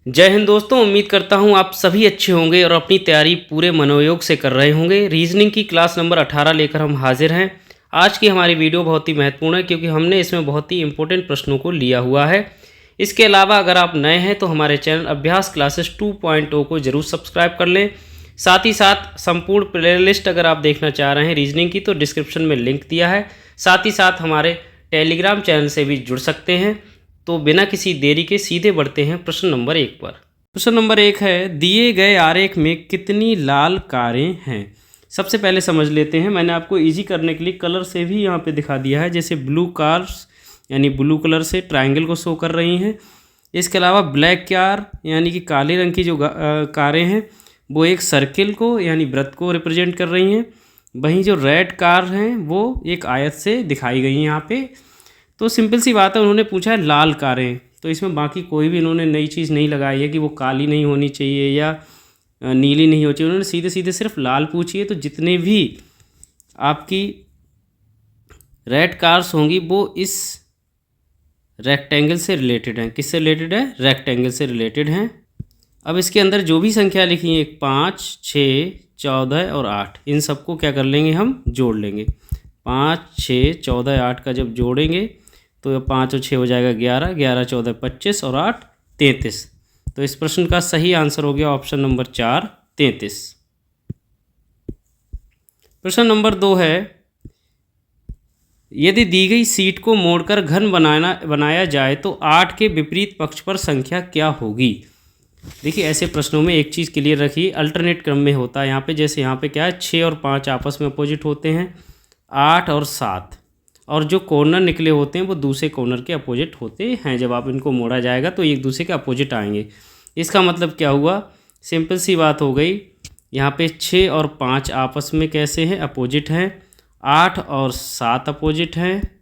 जय हिंद दोस्तों, उम्मीद करता हूँ आप सभी अच्छे होंगे और अपनी तैयारी पूरे मनोयोग से कर रहे होंगे। रीजनिंग की क्लास नंबर 18 लेकर हम हाजिर हैं। आज की हमारी वीडियो बहुत ही महत्वपूर्ण है क्योंकि हमने इसमें बहुत ही इंपॉर्टेंट प्रश्नों को लिया हुआ है। इसके अलावा अगर आप नए हैं तो हमारे चैनल अभ्यास क्लासेस 2.0 को ज़रूर सब्सक्राइब कर लें। साथ ही साथ संपूर्ण प्लेलिस्ट अगर आप देखना चाह रहे हैं रीजनिंग की तो डिस्क्रिप्शन में लिंक दिया है। साथ ही साथ हमारे टेलीग्राम चैनल से भी जुड़ सकते हैं। तो बिना किसी देरी के सीधे बढ़ते हैं प्रश्न नंबर 1 पर। प्रश्न नंबर 1 है, दिए गए आरेख में कितनी लाल कारें हैं। सबसे पहले समझ लेते हैं। मैंने आपको इजी करने के लिए कलर से भी यहाँ पे दिखा दिया है। जैसे ब्लू कार्स यानी ब्लू कलर से ट्रायंगल को शो कर रही हैं। इसके अलावा ब्लैक कार यानी कि काले रंग की जो कारें हैं वो एक सर्किल को यानी वृत्त को रिप्रेजेंट कर रही हैं। वहीं जो रेड कार हैं वो एक आयत से दिखाई गई हैं यहाँ पे। तो सिंपल सी बात है, उन्होंने पूछा है लाल कारें, तो इसमें बाकी कोई भी इन्होंने नई चीज़ नहीं लगाई है कि वो काली नहीं होनी चाहिए या नीली नहीं होनी चाहिए। उन्होंने सीधे सीधे सिर्फ लाल पूछी है। तो जितने भी आपकी रेड कार्स होंगी वो इस रेक्टेंगल से रिलेटेड हैं। किससे रिलेटेड है? रेक्टेंगल से रिलेटेड हैं। अब इसके अंदर जो भी संख्या लिखी है 5, 6, 14 और 8, इन सबको क्या कर लेंगे, हम जोड़ लेंगे। 5, 6, 14, 8 का जब जोड़ेंगे तो 5 और 6 हो जाएगा 11, 11, 14, 25 और 8, 33। तो इस प्रश्न का सही आंसर हो गया ऑप्शन नंबर 4, 33। प्रश्न नंबर 2 है, यदि दी गई सीट को मोड़कर घन बनाया जाए तो 8 के विपरीत पक्ष पर संख्या क्या होगी। देखिए, ऐसे प्रश्नों में एक चीज़ क्लियर रखिए, अल्टरनेट क्रम में होता है यहाँ पे। जैसे यहाँ पे क्या है, 6 और 5 आपस में अपोजिट होते हैं, 8 और 7, और जो कॉर्नर निकले होते हैं वो दूसरे कॉर्नर के अपोजिट होते हैं। जब आप इनको मोड़ा जाएगा तो एक दूसरे के अपोजिट आएंगे। इसका मतलब क्या हुआ, सिंपल सी बात हो गई। यहाँ पे 6 और 5 आपस में कैसे हैं, अपोजिट हैं। 8 और 7 अपोजिट हैं।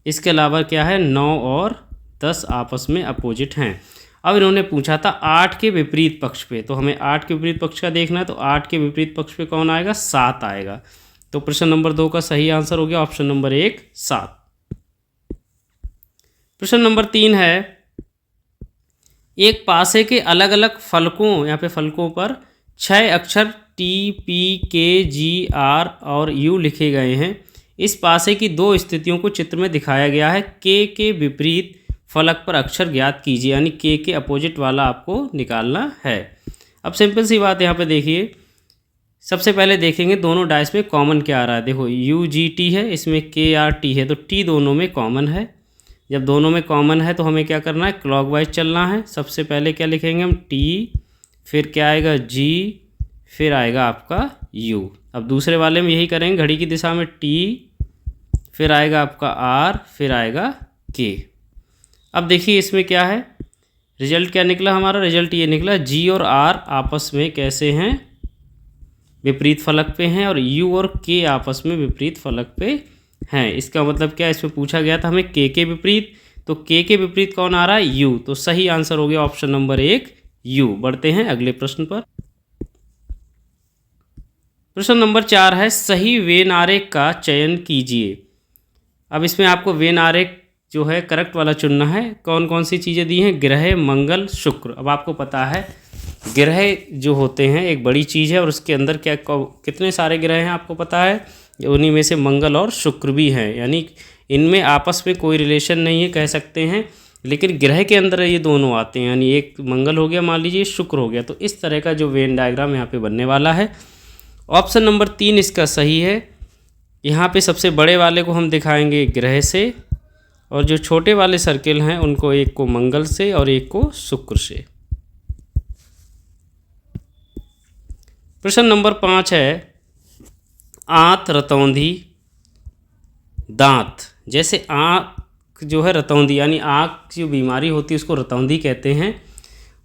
इसके अलावा क्या है, 9 और 10 आपस में अपोजिट हैं। अब इन्होंने पूछा था 8 के विपरीत पक्ष पे, तो हमें 8 के विपरीत पक्ष का देखना है। तो 8 के विपरीत पक्ष पे कौन आएगा, 7 आएगा। तो प्रश्न नंबर 2 का सही आंसर हो गया ऑप्शन नंबर 1, 7। प्रश्न नंबर 3 है, एक पासे के अलग अलग फलकों, यहाँ पे फलकों पर 6 अक्षर T, P, K, G, R और U लिखे गए हैं। इस पासे की 2 स्थितियों को चित्र में दिखाया गया है। K के विपरीत फलक पर अक्षर ज्ञात कीजिए, यानी K के अपोजिट वाला आपको निकालना है। अब सिंपल सी बात यहाँ पे देखिए, सबसे पहले देखेंगे दोनों डाइस में कॉमन क्या आ रहा है। देखो UGT है, इसमें KRT है, तो T दोनों में कॉमन है। जब दोनों में कॉमन है तो हमें क्या करना है, क्लॉकवाइज चलना है। सबसे पहले क्या लिखेंगे हम, T, फिर क्या आएगा G, फिर आएगा आपका U। अब दूसरे वाले में यही करेंगे, घड़ी की दिशा में T, फिर आएगा आपका R, फिर आएगा K। अब देखिए इसमें क्या है, रिजल्ट क्या निकला हमारा, रिजल्ट ये निकला G और R आपस में कैसे हैं, विपरीत फलक पे हैं, और U और K आपस में विपरीत फलक पे हैं। इसका मतलब क्या, इसमें पूछा गया था हमें K के विपरीत, तो K के विपरीत कौन आ रहा है, U। तो सही आंसर हो गया ऑप्शन नंबर 1, U। बढ़ते हैं अगले प्रश्न पर। प्रश्न नंबर 4 है, सही वेन आरेख का चयन कीजिए। अब इसमें आपको वेन आरेख जो है करेक्ट वाला चुनना है। कौन कौन सी चीज़ें दी हैं, ग्रह, मंगल, शुक्र। अब आपको पता है ग्रह जो होते हैं एक बड़ी चीज़ है और उसके अंदर क्या कितने सारे ग्रह हैं आपको पता है, उन्हीं में से मंगल और शुक्र भी हैं। यानी इनमें आपस में कोई रिलेशन नहीं है कह सकते हैं, लेकिन ग्रह के अंदर ये दोनों आते हैं। यानी एक मंगल हो गया, मान लीजिए शुक्र हो गया। तो इस तरह का जो वेन डायग्राम यहाँ पे बनने वाला है। ऑप्शन नंबर 3 इसका सही है। यहाँ पे सबसे बड़े वाले को हम दिखाएंगे ग्रह से, और जो छोटे वाले सर्किल हैं उनको एक को मंगल से और एक को शुक्र से। प्रश्न नंबर 5 है, आंत, रतौंधी, दांत। जैसे आँख जो है रतौंधी, यानी आँख जो बीमारी होती है उसको रतौंधी कहते हैं,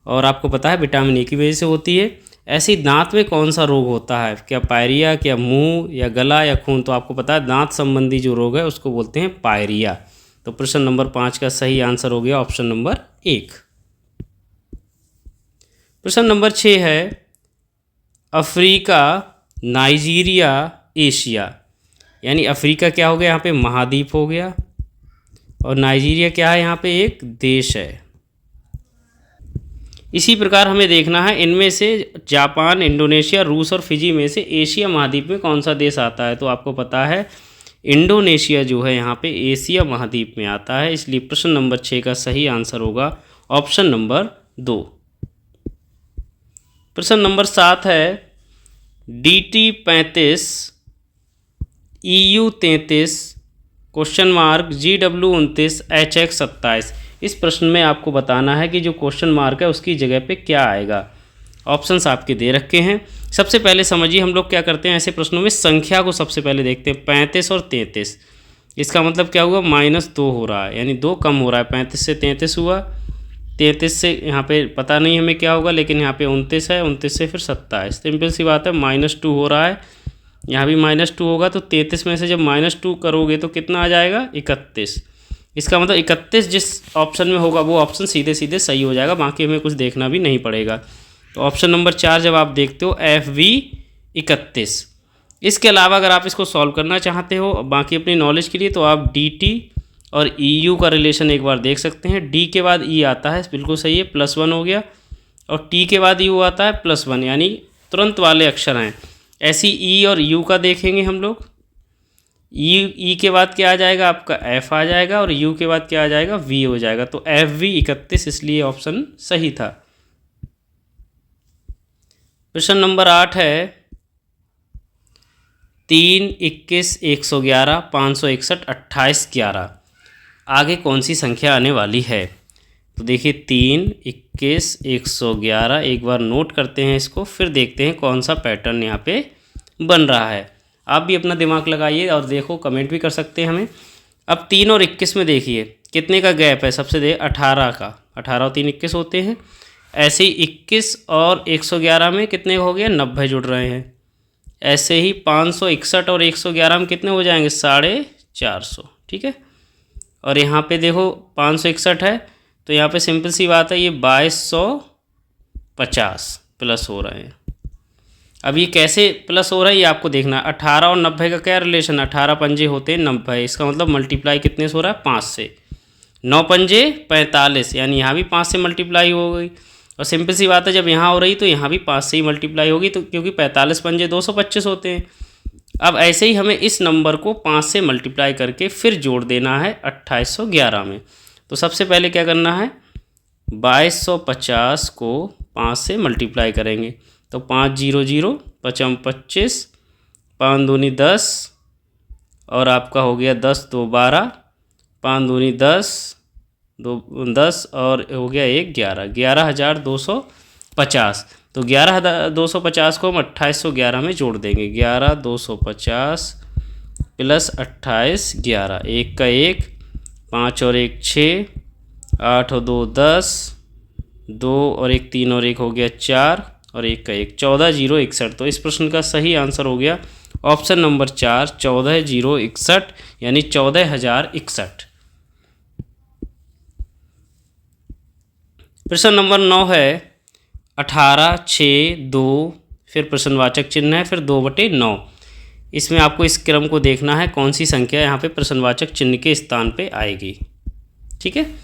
और आपको पता है विटामिन ए की वजह से होती है। ऐसी दांत में कौन सा रोग होता है, क्या पायरिया, क्या मुंह, या गला, या खून। तो आपको पता है दांत संबंधी जो रोग है उसको बोलते हैं पायरिया। तो प्रश्न नंबर 5 का सही आंसर हो गया ऑप्शन नंबर 1। प्रश्न नंबर 6 है, अफ्रीका, नाइजीरिया, एशिया। यानी अफ्रीका क्या हो गया, यहाँ पे महाद्वीप हो गया, और नाइजीरिया क्या है, यहाँ पे एक देश है। इसी प्रकार हमें देखना है इनमें से जापान, इंडोनेशिया, रूस और फिजी में से एशिया महाद्वीप में कौन सा देश आता है। तो आपको पता है इंडोनेशिया जो है यहाँ पे एशिया महाद्वीप में आता है, इसलिए प्रश्न नंबर 6 का सही आंसर होगा ऑप्शन नंबर 2। प्रश्न नंबर 7 है DT-35 EU-33 GW-29 HX-27। इस प्रश्न में आपको बताना है कि जो क्वेश्चन मार्क है उसकी जगह पे क्या आएगा। ऑप्शंस आपके दे रखे हैं। सबसे पहले समझिए हम लोग क्या करते हैं ऐसे प्रश्नों में, संख्या को सबसे पहले देखते हैं। 35 और 33, इसका मतलब क्या हुआ, -2 हो रहा है, यानी 2 कम हो रहा है। 35 से 33 हुआ, 33 से यहाँ पे पता नहीं हमें क्या होगा, लेकिन यहाँ पे 29 है, 29 से फिर 27। सिंपल सी बात है, -2 हो रहा है, यहाँ भी -2 होगा। तो 33 में से जब -2 करोगे तो कितना आ जाएगा, 31। इसका मतलब 31 जिस ऑप्शन में होगा वो ऑप्शन सीधे सीधे सही हो जाएगा, बाकी हमें कुछ देखना भी नहीं पड़ेगा। तो ऑप्शन नंबर 4 जब आप देखते हो FV 31। इसके अलावा अगर आप इसको सॉल्व करना चाहते हो बाकी अपनी नॉलेज के लिए, तो आप DT और EU का रिलेशन एक बार देख सकते हैं। D के बाद E आता है, बिल्कुल सही है, +1 हो गया, और T के बाद U आता है +1, यानी तुरंत वाले अक्षर हैं। ऐसी E और U का देखेंगे हम लोग। E के बाद क्या आ जाएगा, आपका F आ जाएगा, और U के बाद क्या आ जाएगा, V हो जाएगा। तो FV 31 इसलिए ऑप्शन सही था। प्रश्न नंबर 8 है 3, 21, 111, 561, 28, 11। आगे कौन सी संख्या आने वाली है। तो देखिए 3, 21, 111, एक बार नोट करते हैं इसको, फिर देखते हैं कौन सा पैटर्न यहाँ पे बन रहा है। आप भी अपना दिमाग लगाइए और देखो, कमेंट भी कर सकते हैं हमें। अब 3 और 21 में देखिए कितने का गैप है, सबसे दे 18 का, 18 और 3 21 होते हैं। ऐसे ही 21 और 111 में कितने हो गया, 90 जुड़ रहे हैं। ऐसे ही 561 और 111 में कितने हो जाएंगे, 450, ठीक है। और यहाँ पे देखो 561 है, तो यहाँ पे सिंपल सी बात है, ये 2250 प्लस हो रहे हैं। अब ये कैसे प्लस हो रहा है ये आपको देखना है। 18 और 90 का क्या रिलेशन है, 18 पंजे होते हैं 90, इसका मतलब मल्टीप्लाई कितने से हो रहा है, 5 से। 9 पंजे 45, यानी यहाँ भी 5 से मल्टीप्लाई हो गई। और सिंपल सी बात है, जब यहाँ हो रही तो यहाँ भी 5 से ही मल्टीप्लाई होगी, तो क्योंकि 45 पंजे 225 होते हैं। अब ऐसे ही हमें इस नंबर को 5 से मल्टीप्लाई करके फिर जोड़ देना है 2811 में। तो सबसे पहले क्या करना है, 2250 को 5 से मल्टीप्लाई करेंगे, तो 5 0 0, 5 25, 5 दूनी 10, और आपका हो गया 10 2 12, 5 दूनी 10, 2 10, और हो गया 1 11, 11250। तो 11250 को हम 2811 में जोड़ देंगे। 11250 प्लस 2811, 1 का 1, 5 और 1 6, 8 और 2 10, 2 और 1 3 और 1 हो गया 4, और 1 का 1, 14061। तो इस प्रश्न का सही आंसर हो गया ऑप्शन नंबर 4, 14061, यानी 14061। प्रश्न नंबर 9 है 18, 6, 2, फिर प्रश्नवाचक चिन्ह है, फिर 2/9। इसमें आपको इस क्रम को देखना है, कौन सी संख्या यहाँ पे प्रश्नवाचक चिन्ह के स्थान पे आएगी, ठीक है।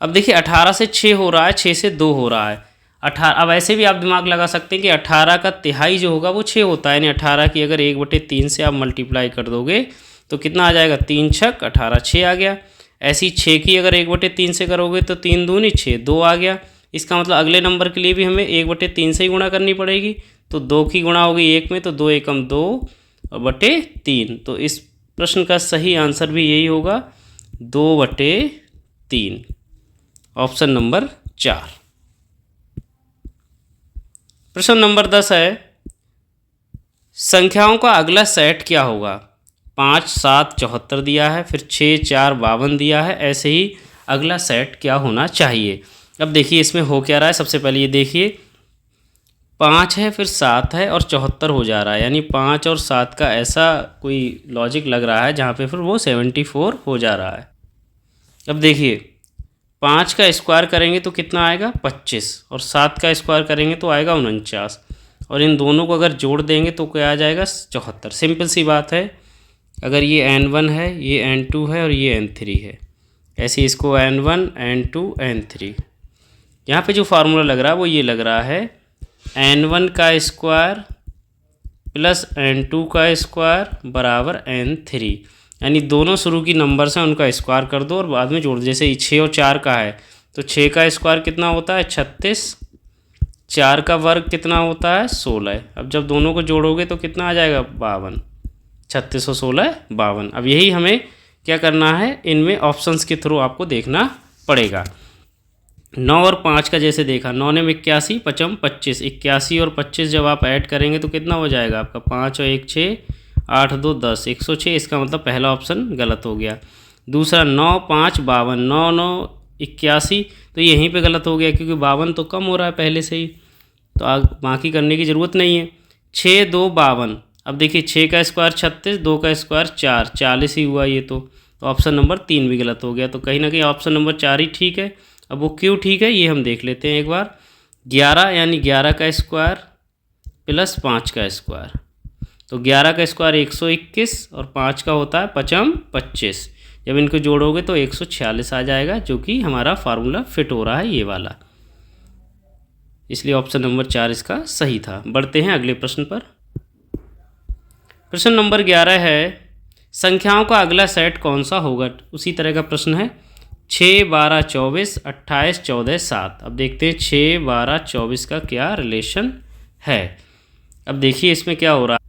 अब देखिए 18 से 6 हो रहा है, 6 से 2 हो रहा है। 18, अब ऐसे भी आप दिमाग लगा सकते हैं कि 18 का तिहाई जो होगा वो 6 होता है, यानी 18 की अगर 1/3 से आप मल्टीप्लाई कर दोगे तो कितना आ जाएगा, 3 छक 18, 6 आ गया। ऐसी 6 की अगर 1/3 से करोगे तो 3 दूनी 6, 2 आ गया। इसका मतलब अगले नंबर के लिए भी हमें 1/3 से ही गुणा करनी पड़ेगी, तो 2 की गुणा होगी 1 में, तो 2 एकम 2/3। तो इस प्रश्न का सही आंसर भी यही होगा, 2/3, ऑप्शन नंबर 4। प्रश्न नंबर 10 है संख्याओं का अगला सेट क्या होगा। 5 7 74 दिया है, फिर 6 4 52 दिया है। ऐसे ही अगला सेट क्या होना चाहिए। अब देखिए इसमें हो क्या रहा है, सबसे पहले ये देखिए 5 है, फिर 7 है, और 74 हो जा रहा है, यानी 5 और 7 का ऐसा कोई लॉजिक लग रहा है जहाँ पे फिर वो 74 हो जा रहा है। अब देखिए 5 का स्क्वायर करेंगे तो कितना आएगा, 25, और 7 का स्क्वायर करेंगे तो आएगा 49, और इन दोनों को अगर जोड़ देंगे तो क्या आ जाएगा, 74। सिंपल सी बात है, अगर ये n1 है, ये n2 है, और ये n3 है, ऐसे इसको n1 n2 n3, यहाँ पे जो फार्मूला लग रहा है वो ये लग रहा है n1 का स्क्वायर प्लस n2 का स्क्वायर बराबर n3, यानी दोनों शुरू की नंबर्स हैं उनका स्क्वायर कर दो और बाद में जोड़ दो। जैसे 6 और 4 का है तो 6 का स्क्वायर कितना होता है 36, 4 का वर्ग कितना होता है 16। अब जब दोनों को जोड़ोगे तो कितना आ जाएगा 52, 36 और 16 52। अब यही हमें क्या करना है, इनमें ऑप्शंस के थ्रू आपको देखना पड़ेगा। 9 और 5 का जैसे देखा, 9 ने 81, 5 25, 81 और 25 जब आप ऐड करेंगे तो कितना हो जाएगा आपका 5 और 1 6, 8 2 10, 106। इसका मतलब पहला ऑप्शन गलत हो गया। दूसरा 9 5 52, 9 9 81, तो यहीं पे गलत हो गया क्योंकि 52 तो कम हो रहा है पहले से ही, तो बाकी करने की ज़रूरत नहीं है। 6 2 52, अब देखिए 6 का स्क्वायर 36, 2 का स्क्वायर 4, 40 ही हुआ ये तो ऑप्शन नंबर 3 भी गलत हो गया। तो कहीं ना कहीं ऑप्शन नंबर 4 ही ठीक है। अब वो क्यों ठीक है ये हम देख लेते हैं एक बार। 11 यानी 11 का स्क्वायर प्लस 5 का स्क्वायर, तो 11 का स्क्वायर 121 और 5 का होता है 5 25। जब इनको जोड़ोगे तो 146 आ जाएगा, जो कि हमारा फार्मूला फिट हो रहा है ये वाला, इसलिए ऑप्शन नंबर 4 इसका सही था। बढ़ते हैं अगले प्रश्न पर। प्रश्न नंबर 11 है, संख्याओं का अगला सेट कौन सा होगा। उसी तरह का प्रश्न है। 6 12 24 28 14 7। अब देखते हैं 6 12 24 का क्या रिलेशन है। अब देखिए इसमें क्या हो रहा है।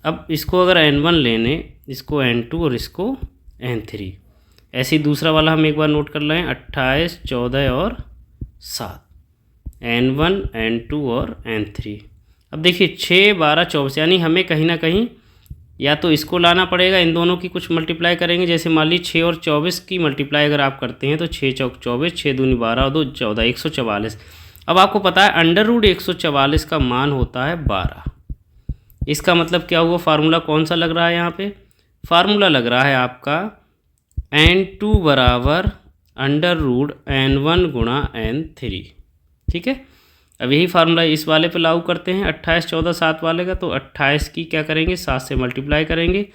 अब इसको अगर n1 लेने, इसको n2 और इसको n3, ऐसे ही दूसरा वाला हम एक बार नोट कर लें, 28 14 और 7, n1 n2 और n3। अब देखिए 6 12 24, यानी हमें कहीं ना कहीं या तो इसको लाना पड़ेगा, इन दोनों की कुछ मल्टीप्लाई करेंगे। जैसे मान लीजिए 6 और 24 की मल्टीप्लाई अगर आप करते हैं तो 6 चौक 24, 6 दूनी 12 और 2 14, 144। अब आपको पता है अंडर रूट 144 का मान होता है 12। इसका मतलब क्या हुआ, फार्मूला कौन सा लग रहा है यहाँ पे, फार्मूला लग रहा है आपका n2 बराबर अंडर रूट n1 गुणा n3। ठीक है, अब यही फार्मूला इस वाले पे लागू करते हैं 28 14 7 वाले का। तो 28 की क्या करेंगे 7 से मल्टीप्लाई करेंगे,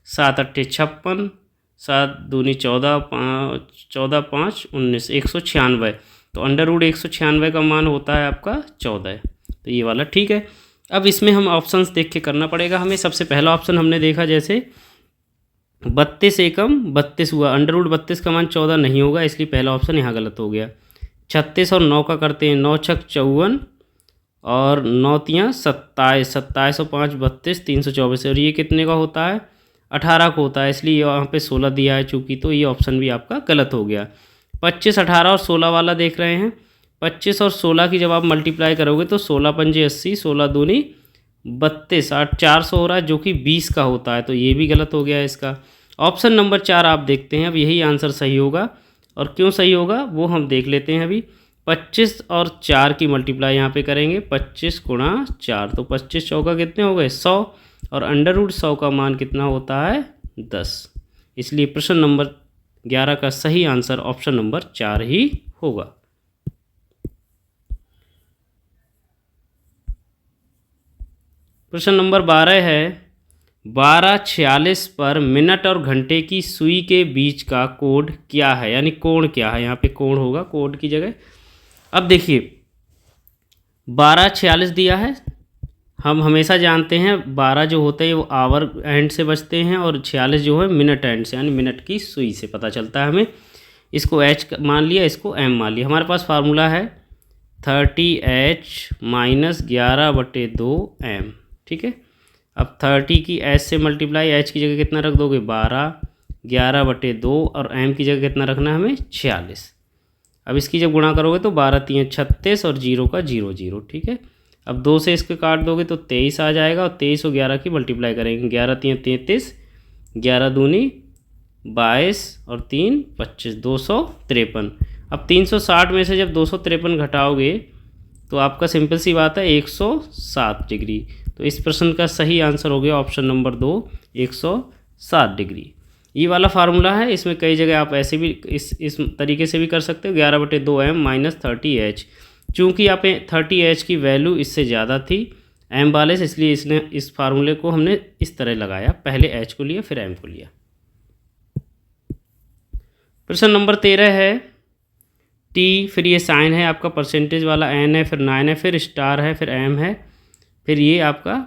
7 8 56, 7 दूनी 14, 5 14 5 19, 196। तो अंडर रूट 196 का मान होता है आपका 14, तो ये वाला ठीक है। अब इसमें हम ऑप्शंस देख के करना पड़ेगा हमें। सबसे पहला ऑप्शन हमने देखा जैसे 32 एकम 32 हुआ, अंडर रूट 32 का मान 14 नहीं होगा, इसलिए पहला ऑप्शन यहाँ गलत हो गया। 36 और 9 का करते हैं, 9 छक 54 और 9 तियाँ 27, 27 और 5 32, 324, और ये कितने का होता है 18 को होता है, इसलिए यहाँ पे 16 दिया है चूँकि, तो ये ऑप्शन भी आपका गलत हो गया। 25 18 और 16 वाला देख रहे हैं, 25 और 16 की जब आप मल्टीप्लाई करोगे तो 16 पंजे 80, 16 दूनी 32, 8 400 हो रहा है, जो कि 20 का होता है, तो ये भी गलत हो गया इसका। ऑप्शन नंबर 4 आप देखते हैं, अब यही आंसर सही होगा। और क्यों सही होगा वो हम देख लेते हैं अभी। 25 और 4 की मल्टीप्लाई यहाँ पे करेंगे, 25 गुणा 4, तो 25 चौका कितने हो गए 100, और अंडर रूट 100 का मान कितना होता है 10। इसलिए प्रश्न नंबर 11 का सही आंसर ऑप्शन नंबर 4 ही होगा। प्रश्न नंबर 12 है, 12:46 पर मिनट और घंटे की सुई के बीच का कोड क्या है, यानी कोण क्या है, यहाँ पे कोण होगा कोड की जगह। अब देखिए 12:46 दिया है, हम हमेशा जानते हैं 12 जो होते हैं वो आवर एंड से बचते हैं और 46 जो है मिनट एंड से, यानी मिनट की सुई से पता चलता है हमें। इसको h मान लिया, इसको m मान लिया। हमारे पास फार्मूला है 30h - 11/2m। ठीक है, अब 30 की h से मल्टीप्लाई, h की जगह कितना रख दोगे 12, 11/2 और m की जगह कितना रखना है हमें 46। अब इसकी जब गुणा करोगे तो 12 3 36 और 0 का 0 0। ठीक है, अब 2 से इसके काट दोगे तो 23 आ जाएगा, और 23 और 11 की मल्टीप्लाई करेंगे, 11 3 33, 11 दूनी 22 और 3 25, 253। अब 360 में से जब 253 घटाओगे तो आपका सिंपल सी बात है 107 डिग्री। तो इस प्रश्न का सही आंसर हो गया ऑप्शन नंबर 2, 107 डिग्री। ये वाला फार्मूला है, इसमें कई जगह आप ऐसे भी इस तरीके से भी कर सकते हो, 11/2m - 30h। चूँकि यहाँ पे 30h की वैल्यू इससे ज़्यादा थी m वाले से, इसलिए इसने इस फार्मूले को हमने इस तरह लगाया, पहले h को लिया फिर m को लिया। प्रश्न नंबर 13 है, टी, फिर ये साइन है आपका परसेंटेज वाला, एन है, फिर 9 है, फिर स्टार है, फिर एम है, फिर ये आपका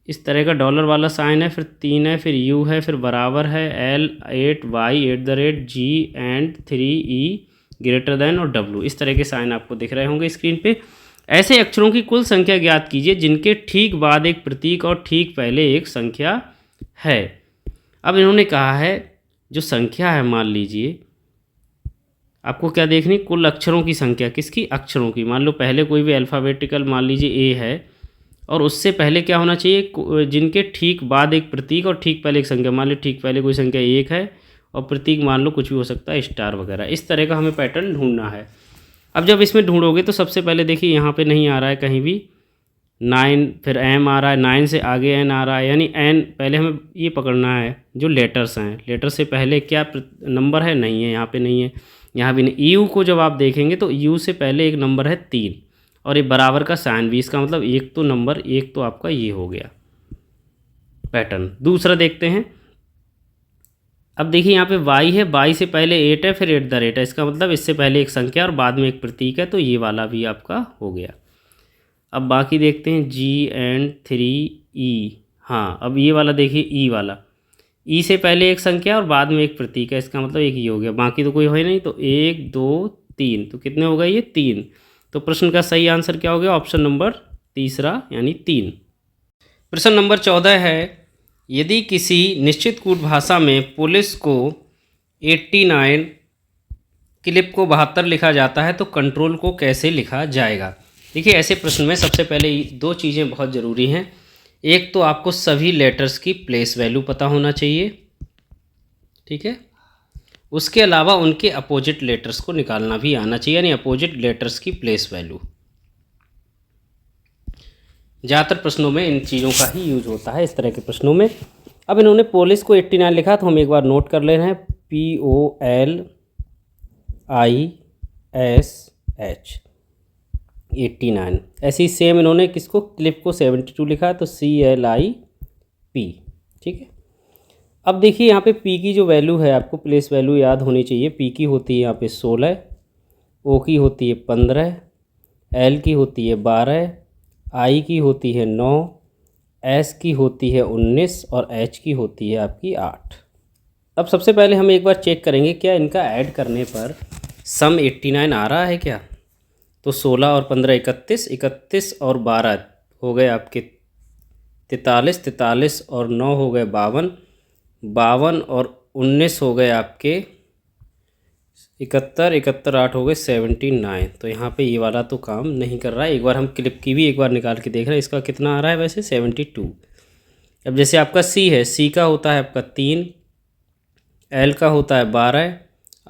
इस तरह का डॉलर वाला साइन है, फिर 3 है, फिर यू है, फिर बराबर है L, 8 Y @ G and 3 E greater than और डब्ल्यू। इस तरह के साइन आपको दिख रहे होंगे स्क्रीन पे। ऐसे अक्षरों की कुल संख्या ज्ञात कीजिए जिनके ठीक बाद एक प्रतीक और ठीक पहले एक संख्या है। अब इन्होंने कहा है जो संख्या है, मान लीजिए आपको क्या देखनी, कुल अक्षरों की संख्या, किसकी, अक्षरों की। मान लो पहले कोई भी अल्फ़ाबेटिकल मान लीजिए ए है और उससे पहले क्या होना चाहिए, जिनके ठीक बाद एक प्रतीक और ठीक पहले एक संख्या। मान लो ठीक पहले कोई संख्या 1 है और प्रतीक मान लो कुछ भी हो सकता है, स्टार वगैरह। इस तरह का हमें पैटर्न ढूंढना है। अब जब इसमें ढूंढोगे तो सबसे पहले देखिए यहाँ पे नहीं आ रहा है कहीं भी 9, फिर एम आ रहा है, 9 से आगे एन आ रहा है, यानी एन पहले हमें ये पकड़ना है जो लेटर्स हैं। लेटर से पहले क्या नंबर है, नहीं है, यहाँ पे नहीं है, यहाँ भी नहीं। यू को जब आप देखेंगे तो यू से पहले एक नंबर है 3 और ये बराबर का साइन भी, इसका मतलब एक तो नंबर, एक तो आपका ये हो गया पैटर्न। दूसरा देखते हैं। अब देखिए यहाँ पे y है, y से पहले 8 है, फिर @ है, इसका मतलब इससे पहले एक संख्या और बाद में एक प्रतीक है, तो ये वाला भी आपका हो गया। अब बाकी देखते हैं G एंड 3 E। हाँ, अब ये वाला देखिए E वाला, E से पहले एक संख्या और बाद में एक प्रतीक है, इसका मतलब एक ये हो गया, बाकी तो कोई है नहीं। तो 1 2 3, तो कितने हो गए ये 3। तो प्रश्न का सही आंसर क्या हो गया, ऑप्शन नंबर तीसरा यानी 3। प्रश्न नंबर 14 है, यदि किसी निश्चित कूट भाषा में पुलिस को 89, क्लिप को 72 लिखा जाता है तो कंट्रोल को कैसे लिखा जाएगा। देखिए ऐसे प्रश्न में सबसे पहले 2 चीज़ें बहुत ज़रूरी हैं। एक तो आपको सभी लेटर्स की प्लेस वैल्यू पता होना चाहिए, ठीक है। उसके अलावा उनके अपोजिट लेटर्स को निकालना भी आना चाहिए, यानी अपोजिट लेटर्स की प्लेस वैल्यू। ज़्यादातर प्रश्नों में इन चीज़ों का ही यूज होता है, इस तरह के प्रश्नों में। अब इन्होंने पुलिस को 89 लिखा, तो हम एक बार नोट कर ले रहे हैं, POLISH 89। ऐसी सेम इन्होंने किसको, क्लिप को 72 लिखा, तो CLIP, ठीक है। अब देखिए यहाँ पे P की जो वैल्यू है, आपको प्लेस वैल्यू याद होनी चाहिए। P की होती है यहाँ पे 16, O की होती है 15, L की होती है 12, I की होती है 9, S की होती है 19 और H की होती है आपकी 8। अब सबसे पहले हम एक बार चेक करेंगे क्या इनका ऐड करने पर सम 89 आ रहा है क्या। तो 16 और 15 31, 31 और 12 हो गए आपके 43, 43 और 9 हो गए 52, 52 और 19 हो गए आपके 71, 71 8 हो गए 79। तो यहाँ पे ये वाला तो काम नहीं कर रहा है। एक बार हम क्लिप की भी एक बार निकाल के देख रहे हैं, इसका कितना आ रहा है वैसे 72। अब जैसे आपका C है, C का होता है आपका 3, L का होता है 12,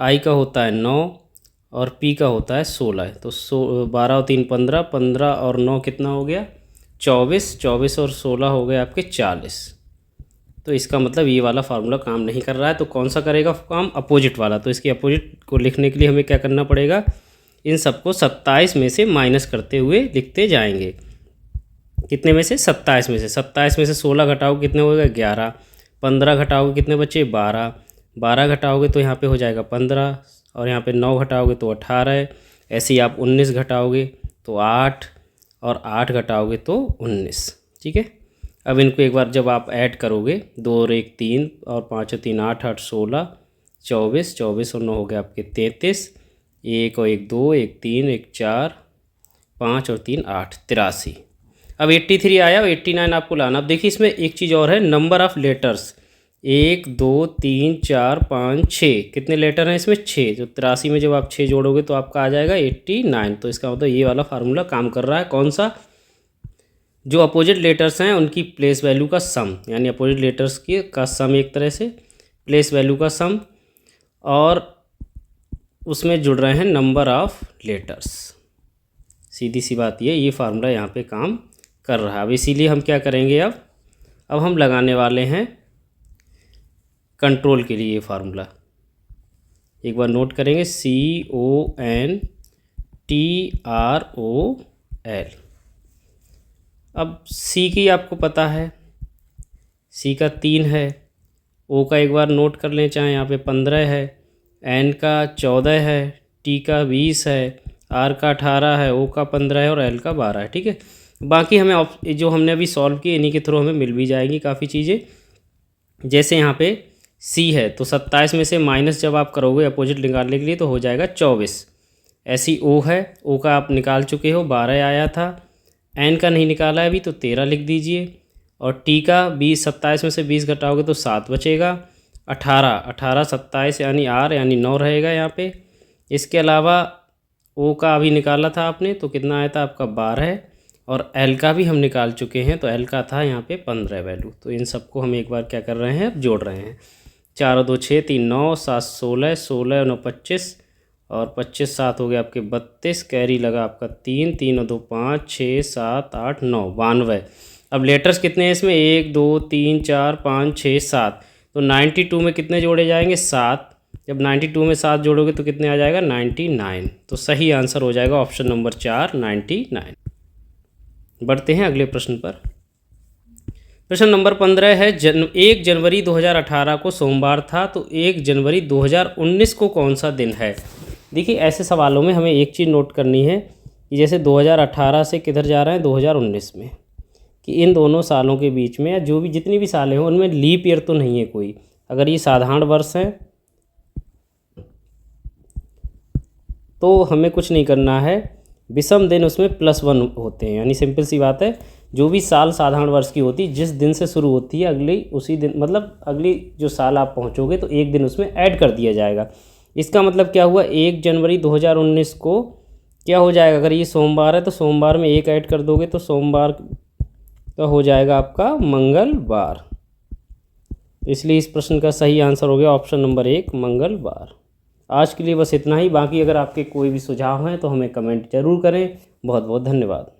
I का होता है 9 और P का होता है 16। तो 12 और 3 15, 15 और 9 कितना हो गया 24, 24 और 16 हो गए आपके 40। तो इसका मतलब ये वाला फार्मूला काम नहीं कर रहा है। तो कौन सा करेगा काम, अपोजिट वाला। तो इसके अपोजिट को लिखने के लिए हमें क्या करना पड़ेगा, इन सबको 27 में से माइनस करते हुए लिखते जाएंगे। कितने में से, 27 में से। 27 में से 16 घटाओगे कितने हो गए 11, 15 घटाओगे कितने बचे 12, 12 घटाओगे तो यहाँ पे हो जाएगा 15 और यहाँ पे 9 घटाओगे तो 18। ऐसे ही आप 19 घटाओगे तो 8 और 8 घटाओगे तो 19, ठीक है। अब इनको एक बार जब आप ऐड करोगे, 2 और 1 3 और 5 और 3 8, 8 16, 24, 24 और 9 हो गए आपके 33, 1 और 1 2, 1 3, 1 4, 5 और 3 8, 83। अब 83 आया, 89 आपको लाना। अब देखिए इसमें एक चीज़ और है, नंबर ऑफ़ लेटर्स 1 2 3 4 5 6, कितने लेटर हैं इसमें 6। तो 83 में जब आप 6 जोड़ोगे तो आपका आ जाएगा 89। तो इसका मतलब ये वाला फार्मूला काम कर रहा है। कौन सा, जो अपोजिट लेटर्स हैं उनकी प्लेस वैल्यू का सम, यानी अपोजिट लेटर्स की का सम, एक तरह से प्लेस वैल्यू का सम, और उसमें जुड़ रहे हैं नंबर ऑफ़ लेटर्स। सीधी सी बात ये फार्मूला यहाँ पे काम कर रहा है। अब इसीलिए हम क्या करेंगे, अब हम लगाने वाले हैं कंट्रोल के लिए ये फार्मूला। एक बार नोट करेंगे, CONTROL। अब C की आपको पता है, C का 3 है, O का एक बार नोट कर लें, चाहे यहाँ पे 15 है, N का 14 है, टी का 20 है, आर का 18 है, ओ का 15 है और एल का 12 है। ठीक है, बाकी हमें जो हमने अभी सॉल्व किए इन्हीं के थ्रू हमें मिल भी जाएंगी काफ़ी चीज़ें। जैसे यहाँ पे सी है तो 27 में से माइनस जब आप करोगे अपोजिट निकालने के लिए तो हो जाएगा 24। ऐसी ओ है, ओ का आप निकाल चुके हो 12 आया था, एन का नहीं निकाला है अभी तो 13 लिख दीजिए, और टी का 27 में से 20 घटाओगे तो 7 बचेगा, 18 27 यानी आर यानी 9 रहेगा यहाँ पे। इसके अलावा ओ का अभी निकाला था आपने तो कितना आया था आपका 12, और एल का भी हम निकाल चुके हैं तो एल का था यहाँ पे 15 वैल्यू। तो इन सबको हम एक बार क्या कर रहे हैं, अब जोड़ रहे हैं। 4 और 2 6, 3 9, 7 16, 16 और 9 25, और 25 7 हो गया आपके 32, कैरी लगा आपका 3, 3 और 2 5, 6 7 8 9, 92। अब लेटर्स कितने हैं इसमें, 1 2 3 4 5 6 7, तो 92 में कितने जोड़े जाएंगे, 7। जब 92 में 7 जोड़ोगे तो कितने आ जाएगा, 99। तो सही आंसर हो जाएगा ऑप्शन नंबर 4, 99। बढ़ते हैं अगले प्रश्न पर। प्रश्न नंबर 15 है 1 जनवरी 2018 को सोमवार था तो 1 जनवरी 2019 को कौन सा दिन है। देखिए ऐसे सवालों में हमें एक चीज़ नोट करनी है कि जैसे 2018 से किधर जा रहे हैं 2019 में, कि इन दोनों सालों के बीच में या जो भी जितनी भी सालें हों उनमें लीप ईयर तो नहीं है कोई। अगर ये साधारण वर्ष हैं तो हमें कुछ नहीं करना है, विषम दिन उसमें +1 होते हैं, यानी सिंपल सी बात है जो भी साल साधारण वर्ष की होती है जिस दिन से शुरू होती है अगली उसी दिन, मतलब अगली जो साल आप पहुंचोगे तो एक दिन उसमें ऐड कर दिया जाएगा। इसका मतलब क्या हुआ, 1 जनवरी 2019 को क्या हो जाएगा, अगर ये सोमवार है तो सोमवार में 1 ऐड कर दोगे तो सोमवार का हो जाएगा आपका मंगलवार। इसलिए इस प्रश्न का सही आंसर हो गया ऑप्शन नंबर 1, मंगलवार। आज के लिए बस इतना ही, बाकी अगर आपके कोई भी सुझाव हैं तो हमें कमेंट ज़रूर करें। बहुत बहुत धन्यवाद।